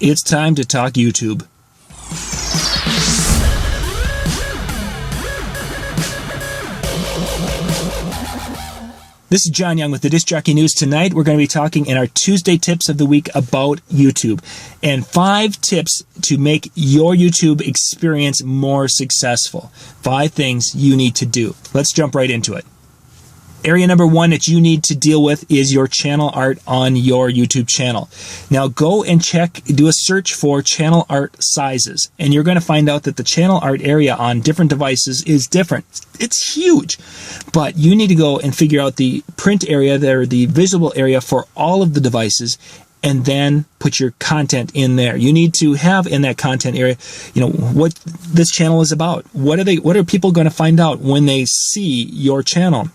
It's time to talk YouTube. This is John Young with the Disc Jockey News. Tonight, we're going to be talking in our Tuesday tips of the week about YouTube and 5 tips to make your YouTube experience more successful. 5 things you need to do. Let's jump right into it. Area number 1 that you need to deal with is your channel art on your YouTube channel. Now go and do a search for channel art sizes, and you're going to find out that the channel art area on different devices is different. It's huge, but you need to go and figure out the print area there, the visible area for all of the devices, and then put your content in there. You need to have in that content area, what this channel is about. What are people going to find out when they see your channel?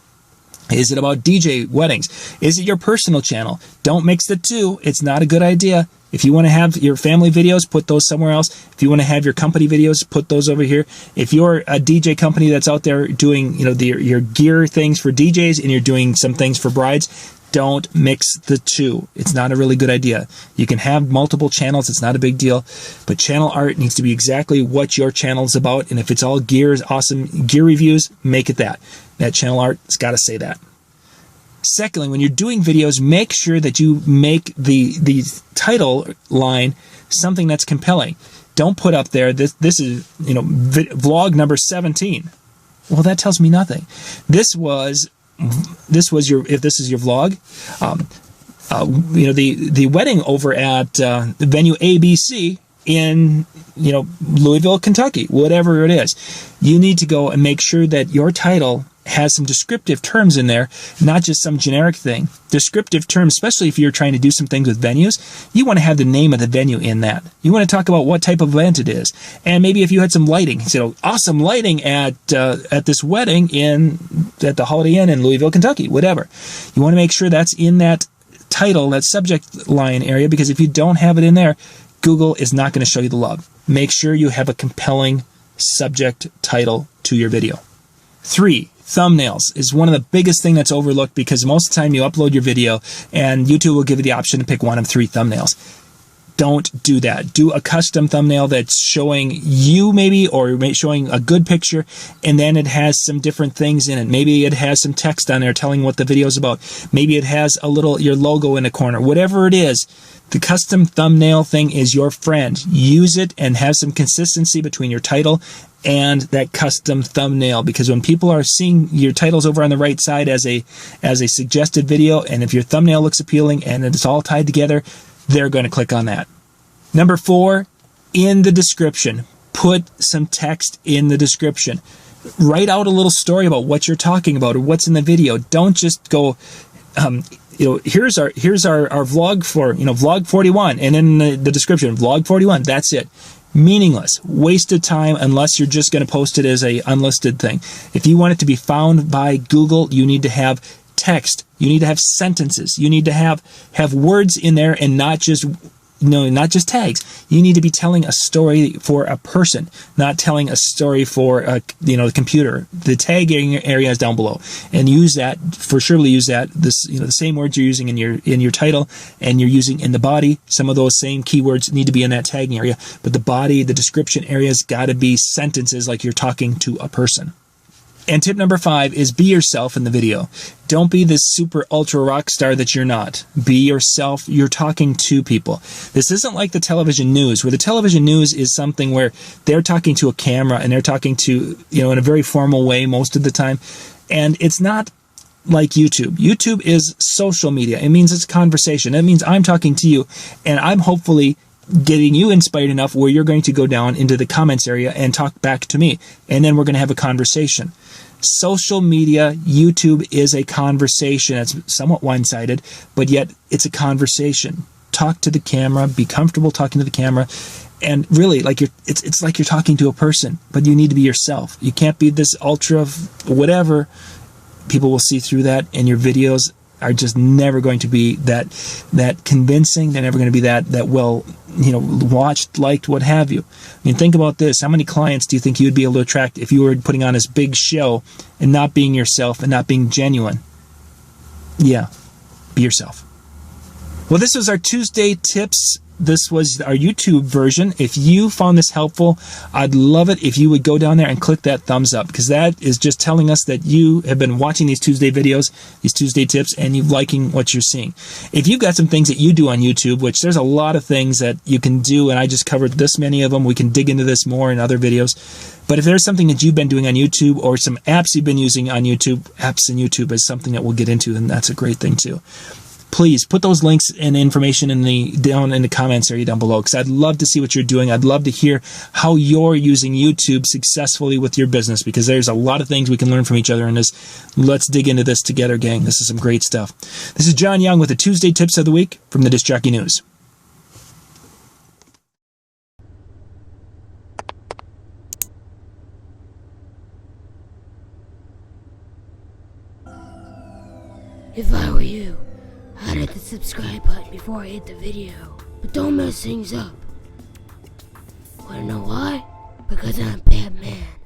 Is it about DJ weddings? Is it your personal channel? Don't mix the two. It's not a good idea. If you want to have your family videos, put those somewhere else. If you want to have your company videos, put those over here. If you're a DJ company that's out there doing, your gear things for DJs and you're doing some things for brides, don't mix the two. It's not a really good idea. You can have multiple channels. It's not a big deal. But channel art needs to be exactly what your channel is about. And if it's all gears, awesome gear reviews, make it that. That channel art's got to say that. Secondly, when you're doing videos, make sure that you make the title line something that's compelling. Don't put up there, this is, vlog number 17. Well, that tells me nothing. If this is your vlog, the wedding over at venue ABC in Louisville, Kentucky, whatever it is, you need to go and make sure that your title has some descriptive terms in there, not just some generic thing. Descriptive terms, especially if you're trying to do some things with venues, you want to have the name of the venue in that. You want to talk about what type of event it is. And maybe if you had some lighting, awesome lighting at this wedding at the Holiday Inn in Louisville, Kentucky, whatever. You want to make sure that's in that title, that subject line area, because if you don't have it in there, Google is not going to show you the love. Make sure you have a compelling subject title to your video. 3. Thumbnails is one of the biggest thing that's overlooked, because most of the time you upload your video and YouTube will give you the option to pick one of 3 thumbnails. Don't do that. Do a custom thumbnail that's showing you maybe, or showing a good picture, and then it has some different things in it. Maybe it has some text on there telling what the video is about. Maybe it has your logo in a corner. Whatever it is, the custom thumbnail thing is your friend. Use it and have some consistency between your title and that custom thumbnail, because when people are seeing your titles over on the right side as a suggested video, and if your thumbnail looks appealing and it's all tied together, they're going to click on that. Number 4, in the description, put some text in the description. Write out a little story about what you're talking about or what's in the video. Don't just go, here's our vlog for, vlog 41, and in the description, vlog 41, that's it. Meaningless, wasted time, unless you're just going to post it as a unlisted thing. If you want it to be found by Google, you need to have text. You need to have sentences. You need to have words in there, and not just tags. You need to be telling a story for a person, not telling a story for the computer. The tagging area is down below, and use that the same words you're using in your title and you're using in the body. Some of those same keywords need to be in that tagging area, but the body, the description area's got to be sentences like you're talking to a person. And tip number 5 is be yourself in the video. Don't be this super ultra rock star that you're not. Be yourself. You're talking to people. This isn't like the television news, where the television news is something where they're talking to a camera and they're talking to, in a very formal way most of the time. And it's not like YouTube. YouTube is social media. It means it's conversation. It means I'm talking to you, and I'm hopefully getting you inspired enough where you're going to go down into the comments area and talk back to me. And then we're going to have a conversation. Social media, YouTube is a conversation. It's somewhat one-sided, but yet it's a conversation. Talk to the camera, be comfortable talking to the camera, and really, it's like you're talking to a person, but you need to be yourself. You can't be this ultra whatever. People will see through that, and your videos are just never going to be that convincing. They're never going to be that well, watched, liked, what have you. I mean, think about this. How many clients do you think you would be able to attract if you were putting on this big show and not being yourself and not being genuine? Yeah, be yourself. Well, this was our Tuesday tips this was our YouTube version. If you found this helpful, I'd love it if you would go down there and click that thumbs up, because that is just telling us that you have been watching these Tuesday videos, these Tuesday tips, and you're liking what you're seeing. If you've got some things that you do on YouTube, which there's a lot of things that you can do, and I just covered this many of them. We can dig into this more in other videos. But if there's something that you've been doing on YouTube, or some apps you've been using on YouTube, apps in YouTube is something that we'll get into, then that's a great thing too. Please put those links and information down in the comments area down below, because I'd love to see what you're doing. I'd love to hear how you're using YouTube successfully with your business, because there's a lot of things we can learn from each other in this. Let's dig into this together, gang. This is some great stuff. This is John Young with the Tuesday Tips of the Week from the Disc Jockey News. If I were you, I'd hit the subscribe button before I hit the video. But don't mess things up. Wanna know why? Because I'm Batman.